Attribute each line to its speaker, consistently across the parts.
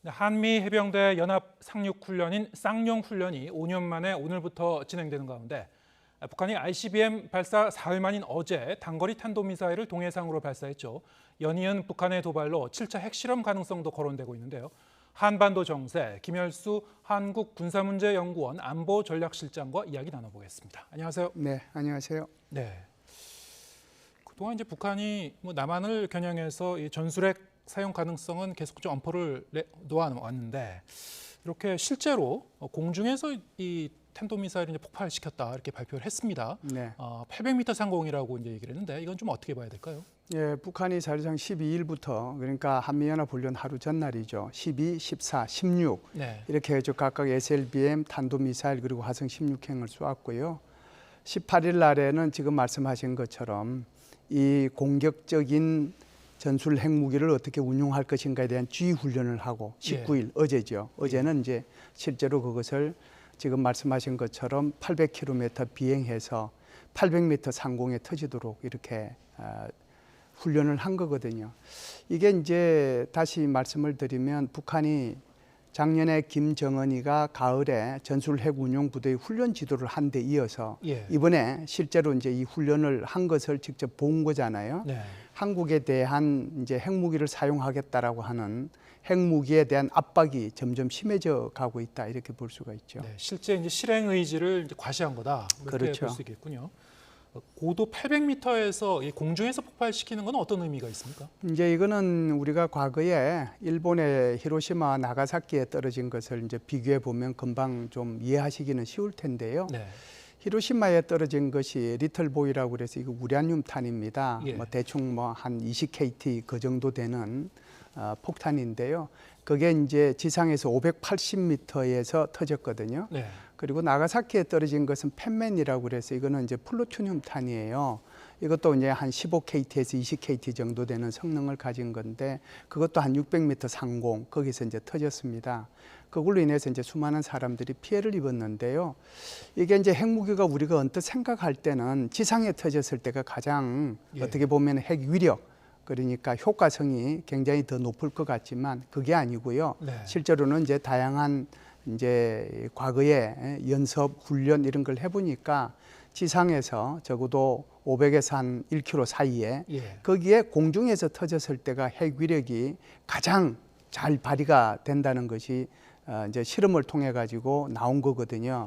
Speaker 1: 한미 해병대 연합 상륙훈련인 쌍용훈련이 5년 만에 오늘부터 진행되는 가운데 북한이 ICBM 발사 4일 만인 어제 단거리 탄도미사일을 동해상으로 발사했죠. 연이은 북한의 도발로 7차 핵실험 가능성도 거론되고 있는데요. 한반도 정세, 김열수 한국군사문제연구원 안보전략실장과 이야기 나눠보겠습니다. 안녕하세요.
Speaker 2: 네, 안녕하세요.
Speaker 1: 네. 그동안 이제 북한이 남한을 겨냥해서 이 전술핵 사용 가능성은 계속 좀 엄포를 놓아왔는데 이렇게 실제로 공중에서 이 탄도미사일을 폭발시켰다 이렇게 발표를 했습니다.
Speaker 2: 네.
Speaker 1: 800m 상공이라고 이제 얘기를 했는데 이건 좀 어떻게 봐야 될까요?
Speaker 2: 예, 북한이 사실상 12일부터 그러니까 한미연합훈련 하루 전날이죠. 12, 14, 16
Speaker 1: 네.
Speaker 2: 이렇게 해서 각각 SLBM 탄도미사일 그리고 화성 16행을 쏘았고요. 18일 날에는 지금 말씀하신 것처럼 이 공격적인 전술 핵무기를 어떻게 운용할 것인가에 대한 주의 훈련을 하고 19일 어제죠. 어제는 이제 실제로 그것을 지금 말씀하신 것처럼 800km 비행해서 800m 상공에 터지도록 이렇게 훈련을 한 거거든요. 이게 이제 다시 말씀을 드리면 북한이 작년에 김정은이가 가을에 전술 핵 운용 부대의 훈련 지도를 한 데 이어서 이번에 실제로 이제 이 훈련을 한 것을 직접 본 거잖아요.
Speaker 1: 네.
Speaker 2: 한국에 대한 이제 핵무기를 사용하겠다라고 하는 핵무기에 대한 압박이 점점 심해져 가고 있다 이렇게 볼 수가 있죠.
Speaker 1: 네, 실제 이제 실행 의지를 이제 과시한 거다 이렇게
Speaker 2: 그렇죠.
Speaker 1: 볼 수 있겠군요. 고도 800m에서 공중에서 폭발시키는 건 어떤 의미가 있습니까?
Speaker 2: 이제 이거는 우리가 과거에 일본의 히로시마 나가사키에 떨어진 것을 이제 비교해 보면 금방 좀 이해하시기는 쉬울 텐데요.
Speaker 1: 네.
Speaker 2: 히로시마에 떨어진 것이 리틀보이라고 그래서 이거 우라늄탄입니다.
Speaker 1: 예.
Speaker 2: 뭐 대충 뭐 한 20KT 그 정도 되는 폭탄인데요. 그게 이제 지상에서 580m에서 터졌거든요.
Speaker 1: 네.
Speaker 2: 그리고 나가사키에 떨어진 것은 펜맨이라고 그래서 이거는 이제 플루토늄 탄이에요. 이것도 이제 한 15KT에서 20KT 정도 되는 성능을 가진 건데 그것도 한 600m 상공 거기서 이제 터졌습니다. 그걸로 인해서 이제 수많은 사람들이 피해를 입었는데요. 이게 이제 핵무기가 우리가 언뜻 생각할 때는 지상에 터졌을 때가 가장 어떻게 보면 핵 위력 그러니까 효과성이 굉장히 더 높을 것 같지만 그게 아니고요.
Speaker 1: 네.
Speaker 2: 실제로는 이제 다양한 이제 과거에 연습 훈련 이런 걸 해보니까 지상에서 적어도 500에서 한 1km 사이에 거기에 공중에서 터졌을 때가 핵 위력이 가장 잘 발휘가 된다는 것이 이제 실험을 통해 가지고 나온 거거든요.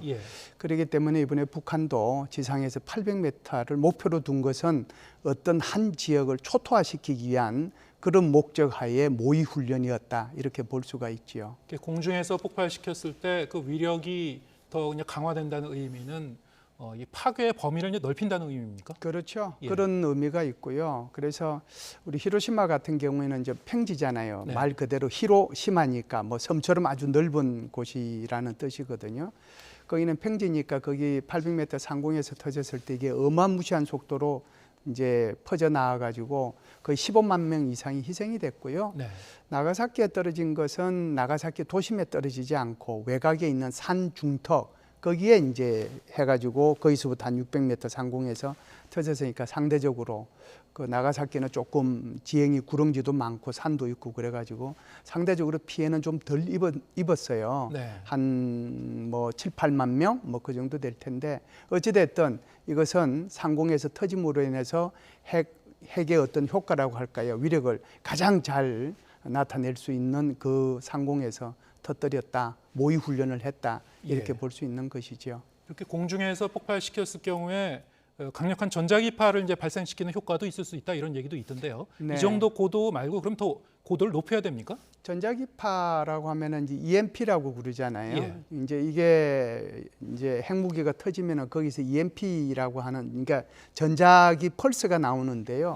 Speaker 2: 그렇기 때문에 이번에 북한도 지상에서 800m를 목표로 둔 것은 어떤 한 지역을 초토화시키기 위한 그런 목적하에 모의 훈련이었다 이렇게 볼 수가 있지요.
Speaker 1: 공중에서 폭발시켰을 때 그 위력이 더 그냥 강화된다는 의미는 이 파괴의 범위를 이제 넓힌다는 의미입니까?
Speaker 2: 그렇죠. 그런 의미가 있고요. 그래서 우리 히로시마 같은 경우에는 이제 평지잖아요.
Speaker 1: 네.
Speaker 2: 말 그대로 히로시마니까 뭐 섬처럼 아주 넓은 곳이라는 뜻이거든요. 거기는 평지니까 거기 800m 상공에서 터졌을 때 이게 어마무시한 속도로 이제 퍼져 나와 가지고 거의 15만 명 이상이 희생이 됐고요.
Speaker 1: 네.
Speaker 2: 나가사키에 떨어진 것은 나가사키 도심에 떨어지지 않고 외곽에 있는 산 중턱 거기에 이제 해가지고 거기서부터 한 600m 상공에서 터졌으니까 상대적으로 그 나가사키는 조금 지형이 구렁지도 많고 산도 있고 그래가지고 상대적으로 피해는 좀 덜 입었어요.
Speaker 1: 네.
Speaker 2: 한 뭐 7, 8만 명 뭐 그 정도 될 텐데 어찌됐든 이것은 상공에서 터짐으로 인해서 핵의 어떤 효과라고 할까요? 위력을 가장 잘 나타낼 수 있는 그 상공에서 터뜨렸다, 모의 훈련을 했다 이렇게 볼 수 있는 것이죠.
Speaker 1: 이렇게 공중에서 폭발시켰을 경우에 강력한 전자기파를 이제 발생시키는 효과도 있을 수 있다 이런 얘기도 있던데요.
Speaker 2: 네.
Speaker 1: 이 정도 고도 말고 그럼 더 고도를 높여야 됩니까?
Speaker 2: 전자기파라고 하면은 이제 EMP라고 부르잖아요. 이제 이게 이제 핵무기가 터지면은 거기서 EMP라고 하는 그러니까 전자기 펄스가 나오는데요.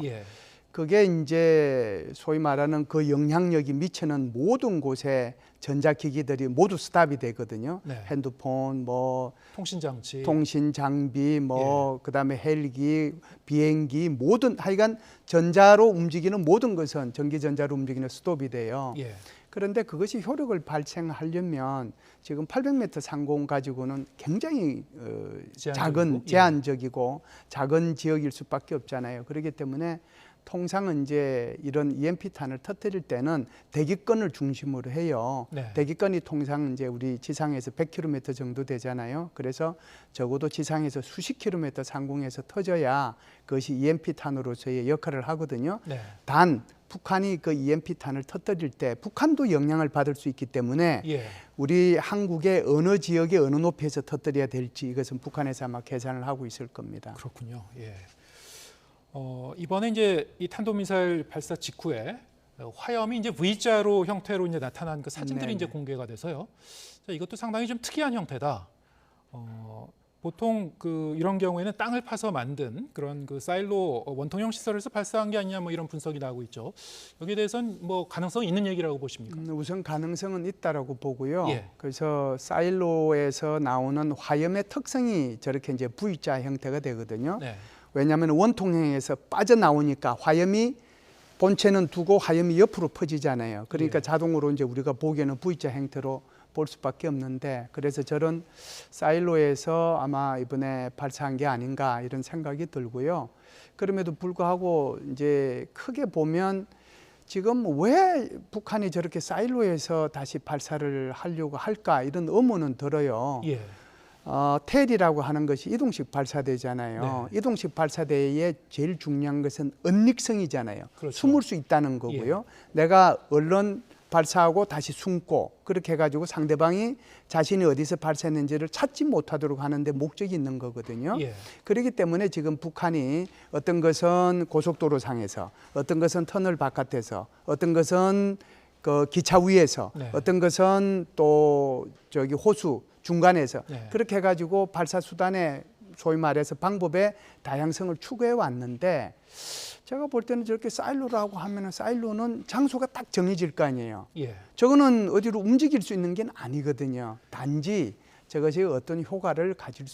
Speaker 2: 그게 이제 소위 말하는 그 영향력이 미치는 모든 곳에 전자기기들이 모두 스탑이 되거든요. 핸드폰, 뭐
Speaker 1: 통신장치,
Speaker 2: 통신 장비, 뭐 그다음에 헬기, 비행기 모든 하여간 전자로 움직이는 모든 것은 전기전자로 움직이는 스톱이 돼요. 그런데 그것이 효력을 발생하려면 지금 800m 상공 가지고는 굉장히 작은 제한적이고 작은 지역일 수밖에 없잖아요. 그렇기 때문에 통상은 이제 이런 EMP탄을 터뜨릴 때는 대기권을 중심으로 해요.
Speaker 1: 네.
Speaker 2: 대기권이 통상 이제 우리 지상에서 100km 정도 되잖아요. 그래서 적어도 지상에서 수십 킬로미터 상공에서 터져야 그것이 EMP탄으로서의 역할을 하거든요.
Speaker 1: 네.
Speaker 2: 단 북한이 그 EMP탄을 터뜨릴 때 북한도 영향을 받을 수 있기 때문에
Speaker 1: 예.
Speaker 2: 우리 한국의 어느 지역에 어느 높이에서 터뜨려야 될지 이것은 북한에서 아마 계산을 하고 있을 겁니다.
Speaker 1: 그렇군요. 예. 이번에 이제 이 탄도미사일 발사 직후에 화염이 이제 V자로 형태로 이제 나타난 그 사진들이
Speaker 2: 네네.
Speaker 1: 이제 공개가 돼서요. 자, 이것도 상당히 좀 특이한 형태다. 보통 이런 경우에는 땅을 파서 만든 그런 그 사일로 원통형 시설에서 발사한 게 아니냐 뭐 이런 분석이 나오고 있죠. 여기에 대해서는 뭐 가능성이 있는 얘기라고 보십니까?
Speaker 2: 우선 가능성은 있다라고 보고요.
Speaker 1: 예.
Speaker 2: 그래서 사일로에서 나오는 화염의 특성이 저렇게 이제 V자 형태가 되거든요.
Speaker 1: 네.
Speaker 2: 왜냐하면 원통형에서 빠져나오니까 화염이 본체는 두고 화염이 옆으로 퍼지잖아요. 그러니까
Speaker 1: 예.
Speaker 2: 자동으로 이제 우리가 보기에는 V자 형태로 볼 수밖에 없는데, 그래서 저런 사일로에서 아마 이번에 발사한 게 아닌가 이런 생각이 들고요. 그럼에도 불구하고 이제 크게 보면 지금 왜 북한이 저렇게 사일로에서 다시 발사를 하려고 할까 이런 의문은 들어요.
Speaker 1: 예.
Speaker 2: 텔이라고 하는 것이 이동식 발사대잖아요.
Speaker 1: 네.
Speaker 2: 이동식 발사대의 제일 중요한 것은 은닉성이잖아요.
Speaker 1: 그렇죠.
Speaker 2: 숨을 수 있다는 거고요. 내가 얼른 발사하고 다시 숨고 그렇게 해가지고 상대방이 자신이 어디서 발사했는지를 찾지 못하도록 하는데 목적이 있는 거거든요.
Speaker 1: 예.
Speaker 2: 그렇기 때문에 지금 북한이 어떤 것은 고속도로 상에서, 어떤 것은 터널 바깥에서, 어떤 것은 그 기차 위에서,
Speaker 1: 네.
Speaker 2: 어떤 것은 또 저기 호수 중간에서
Speaker 1: 네.
Speaker 2: 그렇게 해가지고 발사 수단의 소위 말해서 방법의 다양성을 추구해 왔는데, 제가 볼 때는 저렇게 사일로라고 하면은 사일로는 장소가 딱 정해질 거 아니에요.
Speaker 1: 예.
Speaker 2: 저거는 어디로 움직일 수 있는 게 아니거든요. 단지 저것이 어떤 효과를 가질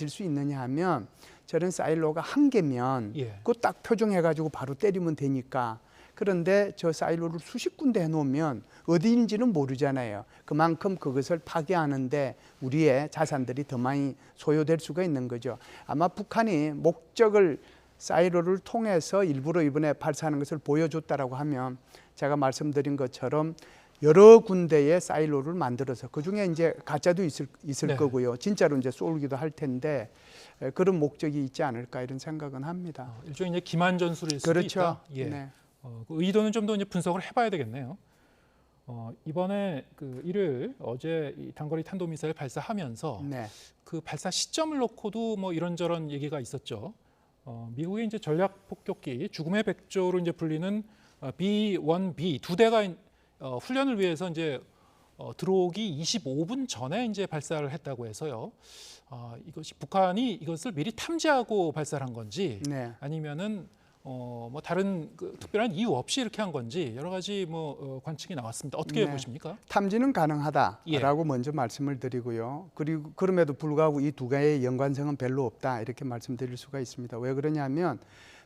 Speaker 2: 수 있느냐 하면, 저런 사일로가 한 개면
Speaker 1: 예.
Speaker 2: 그거 딱 표정해가지고 바로 때리면 되니까. 그런데 저 사일로를 수십 군데 해놓으면 어디인지는 모르잖아요. 그만큼 그것을 파괴하는데 우리의 자산들이 더 많이 소요될 수가 있는 거죠. 아마 북한이 목적을 사일로를 통해서 일부러 이번에 발사하는 것을 보여줬다라고 하면, 제가 말씀드린 것처럼 여러 군데의 사일로를 만들어서 그 중에 이제 가짜도 있을
Speaker 1: 네.
Speaker 2: 거고요. 진짜로 이제 쏠기도 할 텐데 그런 목적이 있지 않을까 이런 생각은 합니다.
Speaker 1: 일종의 이제 기만 전술일 수도
Speaker 2: 그렇죠.
Speaker 1: 있다. 예.
Speaker 2: 네.
Speaker 1: 그 의도는 좀 더 이제 분석을 해봐야 되겠네요. 이번에 일요일 어제 이 단거리 탄도미사일 발사하면서
Speaker 2: 네.
Speaker 1: 그 발사 시점을 놓고도 뭐 이런저런 얘기가 있었죠. 미국의 이제 전략 폭격기 죽음의 백조로 이제 불리는 B-1B 두 대가 훈련을 위해서 이제 들어오기 25분 전에 이제 발사를 했다고 해서요. 이것이 북한이 이것을 미리 탐지하고 발사를 한 건지,
Speaker 2: 네.
Speaker 1: 아니면은 뭐 다른 특별한 이유 없이 이렇게 한 건지 여러 가지 관측이 나왔습니다. 어떻게
Speaker 2: 네.
Speaker 1: 보십니까?
Speaker 2: 탐지는 가능하다라고
Speaker 1: 예.
Speaker 2: 먼저 말씀을 드리고요. 그리고 그럼에도 불구하고 이 두 개의 연관성은 별로 없다 이렇게 말씀드릴 수가 있습니다. 왜 그러냐면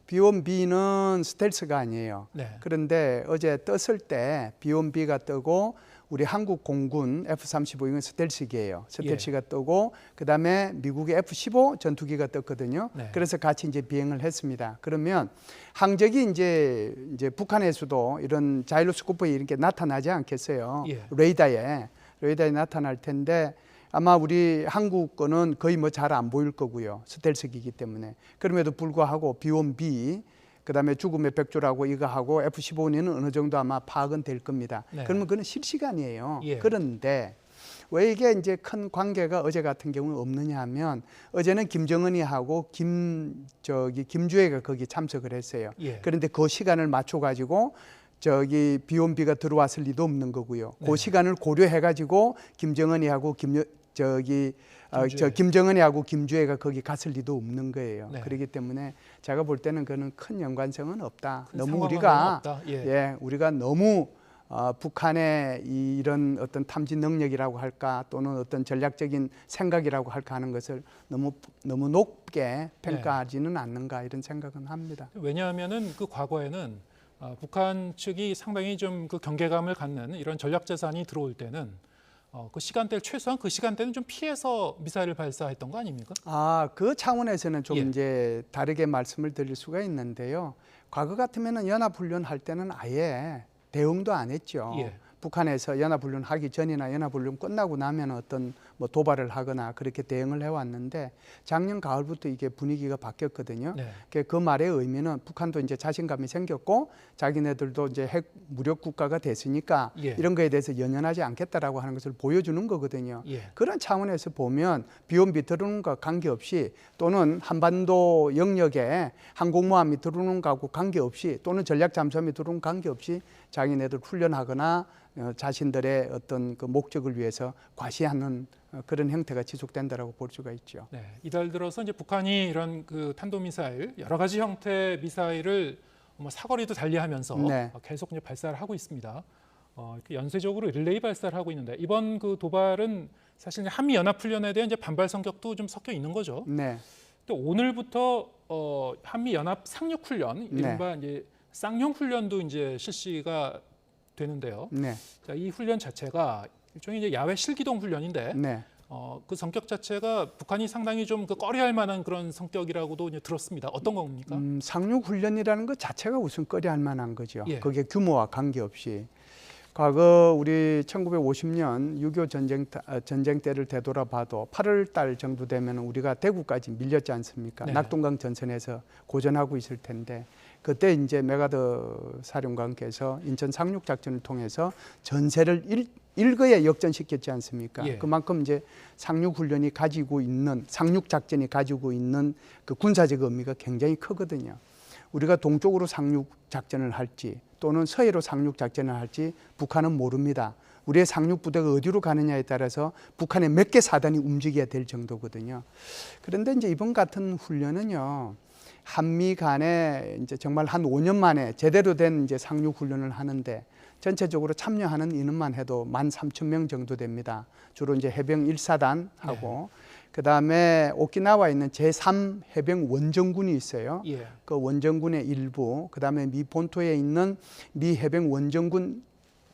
Speaker 2: B-1B는 스텔스가 아니에요.
Speaker 1: 네.
Speaker 2: 그런데 어제 떴을 때 B-1B가 뜨고 우리 한국 공군 F-35 이건 스텔스기예요. 스텔스가 뜨고 그다음에 미국의 F-15 전투기가 떴거든요.
Speaker 1: 네.
Speaker 2: 그래서 같이 이제 비행을 했습니다. 그러면 항적이 이제 북한에서도 이런 자이로스코프에 이렇게 나타나지 않겠어요.
Speaker 1: 예.
Speaker 2: 레이더에 나타날 텐데 아마 우리 한국 거는 거의 뭐 잘 안 보일 거고요. 스텔스기이기 때문에. 그럼에도 불구하고 B-1B 그다음에 죽음의 백조라고 이거 하고 F-15는 어느 정도 아마 파악은 될 겁니다.
Speaker 1: 네.
Speaker 2: 그러면 그건 실시간이에요.
Speaker 1: 예.
Speaker 2: 그런데 왜 이게 이제 큰 관계가 어제 같은 경우는 없느냐 하면, 어제는 김정은이 하고 김주애가 거기 참석을 했어요.
Speaker 1: 예.
Speaker 2: 그런데 그 시간을 맞춰 가지고 B-1B가 들어왔을 리도 없는 거고요.
Speaker 1: 네.
Speaker 2: 그 시간을 고려해 가지고 김정은이 하고 김정은이하고 김주애가 거기 갔을 리도 없는 거예요.
Speaker 1: 네.
Speaker 2: 그렇기 때문에 제가 볼 때는 그는 큰 연관성은 없다.
Speaker 1: 큰
Speaker 2: 너무
Speaker 1: 상관관계는
Speaker 2: 우리가
Speaker 1: 없다. 예.
Speaker 2: 우리가 너무 북한의 이런 어떤 탐지 능력이라고 할까, 또는 어떤 전략적인 생각이라고 할까 하는 것을 너무 높게 평가하지는 않는가 이런 생각은 합니다.
Speaker 1: 왜냐하면은 그 과거에는 북한 측이 상당히 좀 그 경계감을 갖는 이런 전략 자산이 들어올 때는 그 시간대를 최소한 그 시간대는 좀 피해서 미사일을 발사했던 거 아닙니까?
Speaker 2: 그 차원에서는 좀
Speaker 1: 예.
Speaker 2: 이제 다르게 말씀을 드릴 수가 있는데요. 과거 같으면은 연합훈련 할 때는 아예 대응도 안 했죠.
Speaker 1: 예.
Speaker 2: 북한에서 연합훈련 하기 전이나 연합훈련 끝나고 나면 어떤 뭐 도발을 하거나 그렇게 대응을 해왔는데 작년 가을부터 이게 분위기가 바뀌었거든요.
Speaker 1: 네.
Speaker 2: 그 말의 의미는 북한도 이제 자신감이 생겼고 자기네들도 이제 핵 무력 국가가 됐으니까
Speaker 1: 예.
Speaker 2: 이런 거에 대해서 연연하지 않겠다라고 하는 것을 보여주는 거거든요.
Speaker 1: 예.
Speaker 2: 그런 차원에서 보면 비온비 들어오는 것과 관계없이 또는 한반도 영역에 항공모함이 들어오는 것하고 관계없이 또는 전략 잠수함이 들어오는 관계없이 자기네들 훈련하거나 자신들의 어떤 그 목적을 위해서 과시하는 그런 형태가 지속된다라고 볼 수가 있죠.
Speaker 1: 네, 이달 들어서 이제 북한이 이런 그 탄도미사일 여러 가지 형태 미사일을 뭐 사거리도 달리하면서
Speaker 2: 네.
Speaker 1: 계속 이제 발사를 하고 있습니다. 이렇게 연쇄적으로 릴레이 발사를 하고 있는데 이번 그 도발은 사실 한미 연합 훈련에 대한 이제 반발 성격도 좀 섞여 있는 거죠.
Speaker 2: 네.
Speaker 1: 또 오늘부터 한미 연합 상륙 훈련, 이른바 이제 쌍용 훈련도 이제 실시가 되는데요.
Speaker 2: 네.
Speaker 1: 자, 이 훈련 자체가 일종의 이제 야외 실기동 훈련인데
Speaker 2: 네.
Speaker 1: 그 성격 자체가 북한이 상당히 좀 그 꺼려할 만한 그런 성격이라고도 이제 들었습니다. 어떤 겁니까?
Speaker 2: 상륙 훈련이라는 것 자체가 우선 꺼려할 만한 거죠.
Speaker 1: 예.
Speaker 2: 그게 규모와 관계없이. 과거 우리 1950년 6.25 전쟁 때를 되돌아봐도 8월 달 정도 되면 우리가 대구까지 밀렸지 않습니까?
Speaker 1: 네.
Speaker 2: 낙동강 전선에서 고전하고 있을 텐데 그때 이제 메가더 사령관께서 인천 상륙 작전을 통해서 전세를 일거에 역전시켰지 않습니까?
Speaker 1: 예.
Speaker 2: 그만큼 이제 상륙 훈련이 가지고 있는 상륙 작전이 가지고 있는 그 군사적 의미가 굉장히 크거든요. 우리가 동쪽으로 상륙 작전을 할지 또는 서해로 상륙 작전을 할지 북한은 모릅니다. 우리의 상륙 부대가 어디로 가느냐에 따라서 북한의 몇 개 사단이 움직여야 될 정도거든요. 그런데 이제 이번 같은 훈련은요, 한미 간에 이제 정말 한 5년 만에 제대로 된 이제 상륙 훈련을 하는데 전체적으로 참여하는 인원만 해도 13,000명 정도 됩니다. 주로 이제 해병 1사단하고 그다음에 오키나와에 있는 제3 해병 원정군이 있어요.
Speaker 1: 예.
Speaker 2: 그 원정군의 일부, 그다음에 미 본토에 있는 미 해병 원정군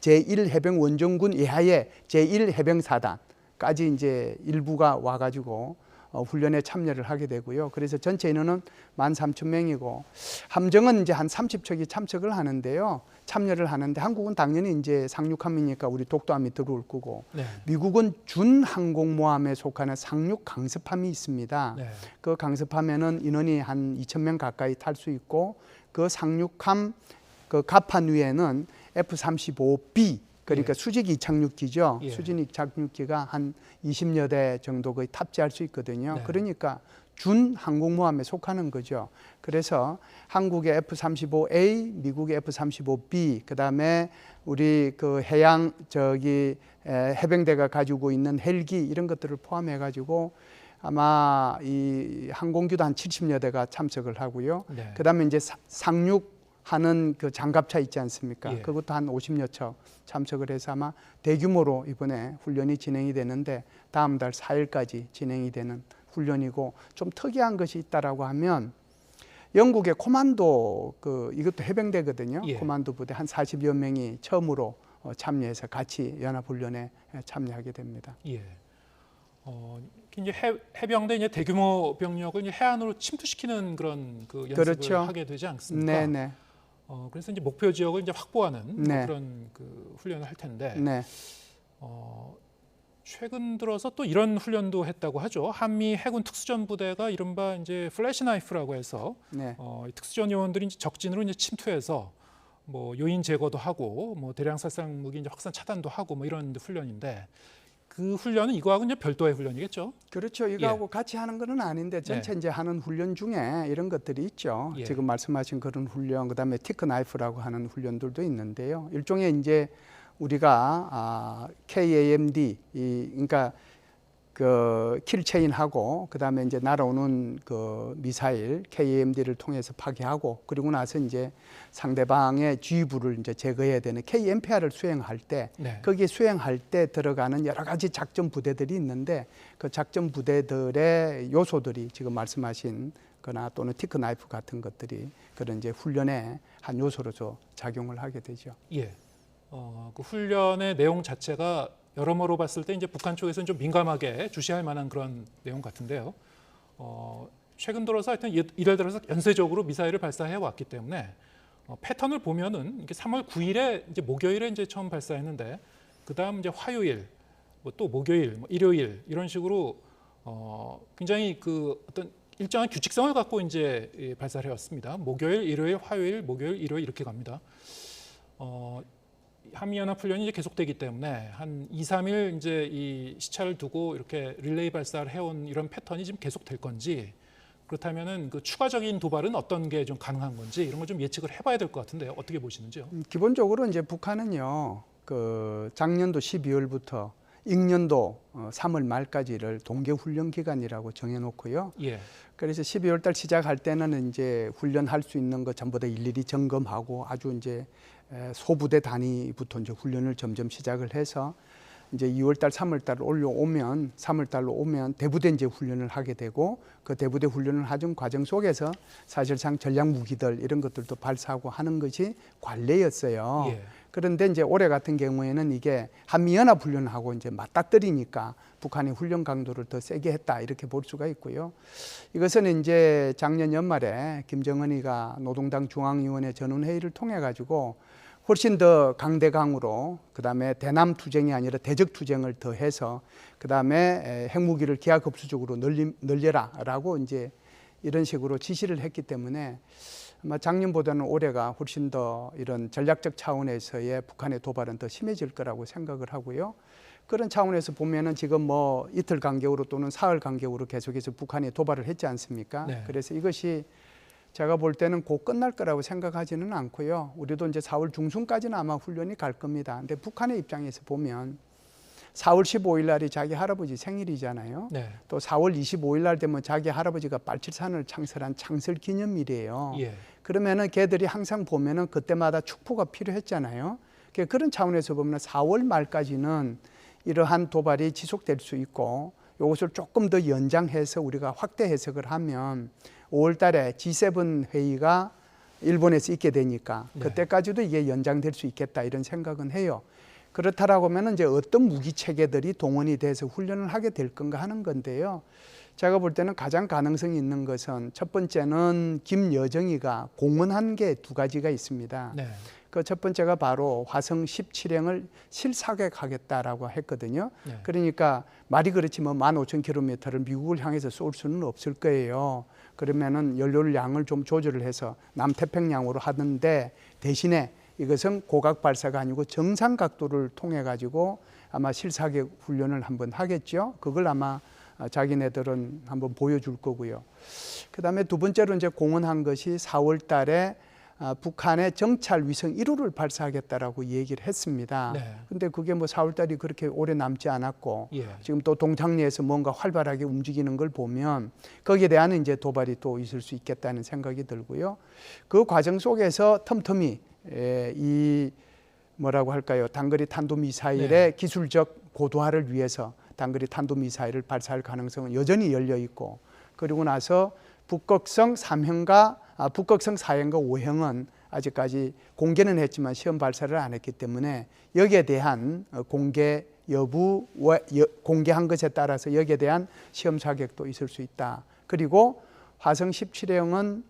Speaker 2: 제1 해병 원정군 이하의 제1 해병사단까지 이제 일부가 와가지고 훈련에 참여를 하게 되고요. 그래서 전체 인원은 13,000명이고 함정은 이제 한 30척이 참석을 하는데요. 참여를 하는데 한국은 당연히 이제 상륙함이니까 우리 독도함이 들어올 거고
Speaker 1: 네.
Speaker 2: 미국은 준항공모함에 속하는 상륙 강습함이 있습니다.
Speaker 1: 네.
Speaker 2: 그 강습함에는 인원이 한 2,000명 가까이 탈 수 있고 그 상륙함 그 갑판 위에는 F-35B 그러니까 수직 이착륙기죠.
Speaker 1: 예.
Speaker 2: 수직 이착륙기가 한 20여 대 정도 거의 탑재할 수 있거든요.
Speaker 1: 네.
Speaker 2: 그러니까 준 항공모함에 속하는 거죠. 그래서 한국의 F-35A, 미국의 F-35B, 그다음에 우리 그 해양 해병대가 가지고 있는 헬기 이런 것들을 포함해 가지고 아마 이 항공기도 한 70여 대가 참석을 하고요.
Speaker 1: 네.
Speaker 2: 그다음에 이제 상륙하는 그 장갑차 있지 않습니까?
Speaker 1: 예.
Speaker 2: 그것도 한 50여 척 참석을 해서 아마 대규모로 이번에 훈련이 진행이 되는데 다음 달 4일까지 진행이 되는 훈련이고 좀 특이한 것이 있다라고 하면 영국의 코만도 이것도 해병대거든요.
Speaker 1: 예.
Speaker 2: 코만도 부대 한 40여 명이 처음으로 참여해서 같이 연합훈련에 참여하게 됩니다.
Speaker 1: 예. 이제 해병대 이제 대규모 병력을 이제 해안으로 침투시키는 그런 그 연습을
Speaker 2: 그렇죠.
Speaker 1: 하게 되지 않습니까?
Speaker 2: 네네.
Speaker 1: 그래서 이제 목표 지역을 이제 확보하는
Speaker 2: 네.
Speaker 1: 뭐 그런 그 훈련을 할 텐데
Speaker 2: 네.
Speaker 1: 최근 들어서 또 이런 훈련도 했다고 하죠. 한미 해군 특수전 부대가 이른바 이제 플래시 나이프라고 해서
Speaker 2: 네.
Speaker 1: 이 특수전 요원들이 이제 적진으로 이제 침투해서 뭐 요인 제거도 하고 뭐 대량 살상 무기 이제 확산 차단도 하고 뭐 이런 훈련인데 그 훈련은 이거하고 이제 별도의 훈련이겠죠.
Speaker 2: 그렇죠. 이거하고 같이 하는 건 아닌데 전체 이제 하는 훈련 중에 이런 것들이 있죠.
Speaker 1: 예.
Speaker 2: 지금 말씀하신 그런 훈련, 그다음에 티크 나이프라고 하는 훈련들도 있는데요. 일종의 이제 우리가 KAMD 그러니까 그 킬체인하고 그다음에 이제 날아오는 그 미사일 KAMD를 통해서 파괴하고 그리고 나서 이제 상대방의 지휘부를 이제 제거해야 되는 KMPR을 수행할 때
Speaker 1: 네.
Speaker 2: 거기에 수행할 때 들어가는 여러 가지 작전 부대들이 있는데 그 작전 부대들의 요소들이 지금 말씀하신 거나 또는 티크 나이프 같은 것들이 그런 이제 훈련의 한 요소로서 작용을 하게 되죠.
Speaker 1: 예. 그 훈련의 내용 자체가 여러모로 봤을 때 이제 북한 쪽에서는 좀 민감하게 주시할 만한 그런 내용 같은데요. 최근 들어서 하여튼 이달 들어서 연쇄적으로 미사일을 발사해 왔기 때문에 패턴을 보면은 이게 3월 9일에 이제 목요일에 이제 처음 발사했는데 그다음 이제 화요일, 뭐 또 목요일, 뭐 일요일 이런 식으로 굉장히 그 어떤 일정한 규칙성을 갖고 이제 발사를 해왔습니다. 목요일, 일요일, 화요일, 목요일, 일요일 이렇게 갑니다. 한미연합훈련이 이제 계속되기 때문에 한 2, 3일 이제 이 시차를 두고 이렇게 릴레이 발사를 해온 이런 패턴이 지금 계속될 건지 그렇다면은 그 추가적인 도발은 어떤 게 좀 가능한 건지 이런 걸 좀 예측을 해봐야 될 것 같은데요. 어떻게 보시는지요?
Speaker 2: 기본적으로 이제 북한은요, 그 작년도 12월부터 익년도 3월 말까지를 동계훈련 기간이라고 정해놓고요.
Speaker 1: 예.
Speaker 2: 그래서 12월 달 시작할 때는 이제 훈련할 수 있는 거 전부 다 일일이 점검하고 아주 이제 소부대 단위부터 이제 훈련을 점점 시작을 해서 이제 2월 달, 3월 달 올려오면 3월 달로 오면 대부대 이제 훈련을 하게 되고 그 대부대 훈련을 하는 과정 속에서 사실상 전략 무기들 이런 것들도 발사하고 하는 것이 관례였어요.
Speaker 1: 예.
Speaker 2: 그런데 이제 올해 같은 경우에는 이게 한미연합 훈련하고 이제 맞닥뜨리니까 북한이 훈련 강도를 더 세게 했다 이렇게 볼 수가 있고요. 이것은 이제 작년 연말에 김정은이가 노동당 중앙위원회 전원회의를 통해 가지고 훨씬 더 강대강으로 그다음에 대남 투쟁이 아니라 대적 투쟁을 더해서 그다음에 핵무기를 기하급수적으로 늘려라라고 이제 이런 식으로 지시를 했기 때문에 아마 작년보다는 올해가 훨씬 더 이런 전략적 차원에서의 북한의 도발은 더 심해질 거라고 생각을 하고요. 그런 차원에서 보면은 지금 뭐 이틀 간격으로 또는 사흘 간격으로 계속해서 북한이 도발을 했지 않습니까?
Speaker 1: 네.
Speaker 2: 그래서 이것이 제가 볼 때는 곧 끝날 거라고 생각하지는 않고요. 우리도 이제 4월 중순까지는 아마 훈련이 갈 겁니다. 근데 북한의 입장에서 보면 4월 15일 날이 자기 할아버지 생일이잖아요.
Speaker 1: 네.
Speaker 2: 또 4월 25일 날 되면 자기 할아버지가 빨칠산을 창설한 창설 기념일이에요.
Speaker 1: 예.
Speaker 2: 그러면은 걔들이 항상 보면은 그때마다 축포가 필요했잖아요. 그런 차원에서 보면 4월 말까지는 이러한 도발이 지속될 수 있고 이것을 조금 더 연장해서 우리가 확대 해석을 하면 5월 달에 G7 회의가 일본에서 있게 되니까
Speaker 1: 네.
Speaker 2: 그때까지도 이게 연장될 수 있겠다 이런 생각은 해요. 그렇다라고 하면 이제 어떤 무기 체계들이 동원이 돼서 훈련을 하게 될 건가 하는 건데요. 제가 볼 때는 가장 가능성이 있는 것은 첫 번째는 김여정이가 공언한 게 두 가지가 있습니다.
Speaker 1: 네.
Speaker 2: 그 첫 번째가 바로 화성 17행을 실사격하겠다라고 했거든요.
Speaker 1: 네.
Speaker 2: 그러니까 말이 그렇지 뭐 15,000km를 미국을 향해서 쏠 수는 없을 거예요. 그러면은 연료를 양을 좀 조절을 해서 남태평양으로 하는데 대신에 이것은 고각 발사가 아니고 정상 각도를 통해 가지고 아마 실사격 훈련을 한번 하겠죠. 그걸 아마 자기네들은 한번 보여줄 거고요. 그다음에 두 번째로 이제 공언한 것이 4월 달에 북한의 정찰 위성 1호를 발사하겠다라고 얘기를 했습니다.
Speaker 1: 네.
Speaker 2: 근데 그게 뭐 4월 달이 그렇게 오래 남지 않았고
Speaker 1: 예.
Speaker 2: 지금 또 동창리에서 뭔가 활발하게 움직이는 걸 보면 거기에 대한 이제 도발이 또 있을 수 있겠다는 생각이 들고요. 그 과정 속에서 틈틈이 이 뭐라고 할까요? 단거리 탄도미사일의
Speaker 1: 네.
Speaker 2: 기술적 고도화를 위해서 단거리 탄도미사일을 발사할 가능성은 여전히 열려 있고 그리고 나서 북극성 3형과 북극성 4형과 5형은 아직까지 공개는 했지만 시험 발사를 안 했기 때문에 여기에 대한 공개 여부, 공개한 것에 따라서 여기에 대한 시험 사격도 있을 수 있다. 그리고 화성 17형은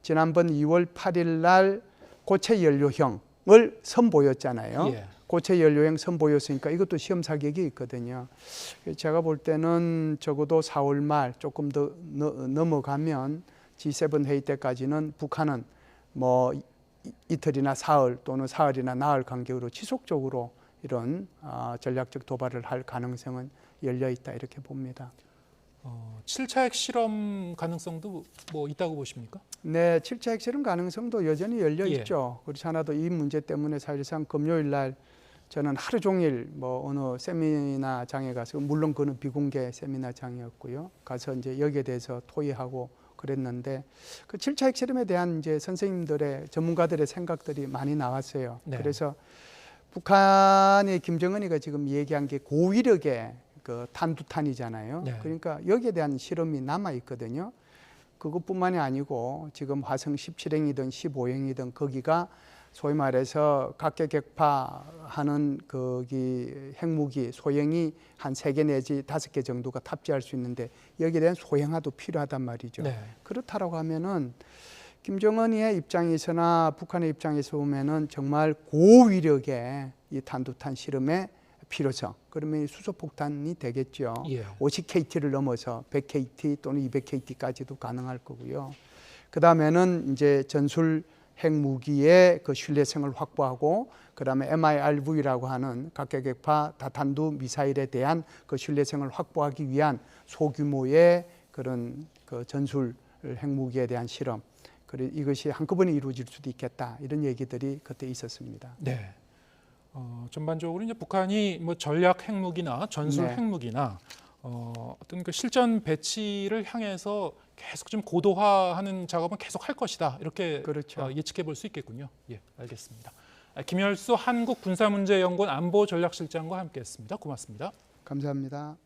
Speaker 2: 지난번 2월 8일 날 고체 연료형을 선보였잖아요.
Speaker 1: 예.
Speaker 2: 고체 연료형 선보였으니까 이것도 시험 사격이 있거든요. 제가 볼 때는 적어도 4월 말 조금 더 넘어가면 G7 회의 때까지는 북한은 뭐 이틀이나 사흘 또는 사흘이나 나흘 간격으로 지속적으로 이런 전략적 도발을 할 가능성은 열려 있다 이렇게 봅니다.
Speaker 1: 7차 핵실험 가능성도 뭐 있다고 보십니까?
Speaker 2: 네, 7차 핵실험 가능성도 여전히 열려
Speaker 1: 예.
Speaker 2: 있죠. 그렇지 않아도 이 문제 때문에 사실상 금요일 날 저는 하루 종일 뭐 어느 세미나장에 가서 물론 그는 비공개 세미나장이었고요. 가서 이제 여기에 대해서 토의하고 그랬는데 그 7차 핵실험에 대한 이제 선생님들의 전문가들의 생각들이 많이 나왔어요.
Speaker 1: 네.
Speaker 2: 그래서 북한의 김정은이가 지금 얘기한 게 고위력의 그 탄두탄이잖아요.
Speaker 1: 네.
Speaker 2: 그러니까 여기에 대한 실험이 남아 있거든요. 그것뿐만이 아니고 지금 화성 17행이든 15행이든 거기가 소위 말해서 각계격파하는 거기 핵무기 소형이 한 3개 내지 5개 정도가 탑재할 수 있는데 여기에 대한 소형화도 필요하단 말이죠.
Speaker 1: 네.
Speaker 2: 그렇다라고 하면은 김정은의 입장에서나 북한의 입장에서 보면은 정말 고위력의 이 탄도탄 실험의 필요성. 그러면 이 수소폭탄이 되겠죠.
Speaker 1: 예.
Speaker 2: 50KT를 넘어서 100KT 또는 200KT까지도 가능할 거고요. 그 다음에는 이제 전술 핵무기의 그 신뢰성을 확보하고, 그 다음에 MIRV라고 하는 각계격파 다탄두 미사일에 대한 그 신뢰성을 확보하기 위한 소규모의 그런 그 전술 핵무기에 대한 실험. 그리고 이것이 한꺼번에 이루어질 수도 있겠다, 이런 얘기들이 그때 있었습니다.
Speaker 1: 네. 전반적으로 이제 북한이 뭐 전략 핵무기나 전술
Speaker 2: 네.
Speaker 1: 핵무기나 어떤 그 실전 배치를 향해서 계속 좀 고도화하는 작업은 계속 할 것이다, 이렇게
Speaker 2: 그렇죠.
Speaker 1: 예측해 볼 수 있겠군요. 예, 알겠습니다. 김열수 한국군사문제연구원 안보전략실장과 함께했습니다. 고맙습니다.
Speaker 2: 감사합니다.